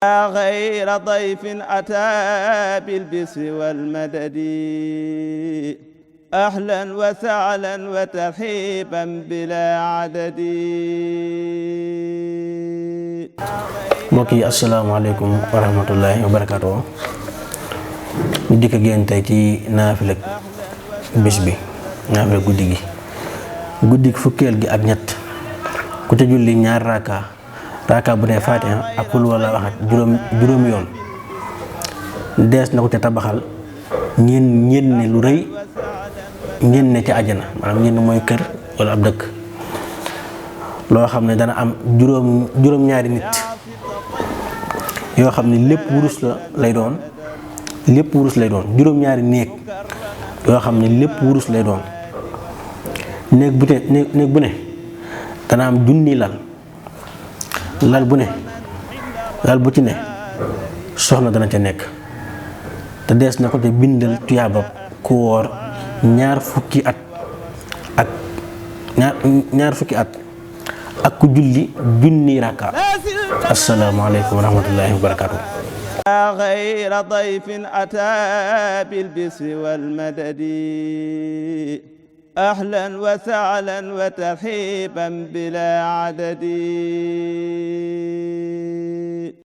غير ضيف أتى بالبسر والمدد أهلا وسهلا وترحيبا بلا عدد. mbokk yi asalaamaaleykum wa rahmatullahi wa barakaatu. ñu dikk ak yéen tey ci naafila bis bi, naafila guddi gi fukkeel gi ak ñett ku ca julli ñaar raaka bu ne Faatiha ak kul wala waxat juróomi yoon dees na ko ca tabaxal ñeen ne lu rëy, ñeen ne ci àjjana, maanaam ñeen mooy kër wala ab dëkk loo xam ne dana am juróom-ñaari nit yoo xam ne lépp wurus lay doon juróom-ñaari néeg yoo xam ne lépp wurus lay doon. néeg bu ne dana am junni lal bu ci ne soxna dana ca nekk te dees na ko te bindal tuyaaba ku woor ñaar fukki at ak ku julli junni rakka. asalaamaaleykum wa rahmatullahi wa barakaatu. غير ضيف أتى بالبسر والمدد أهلا وسهلا وترحيبا بلا عدد.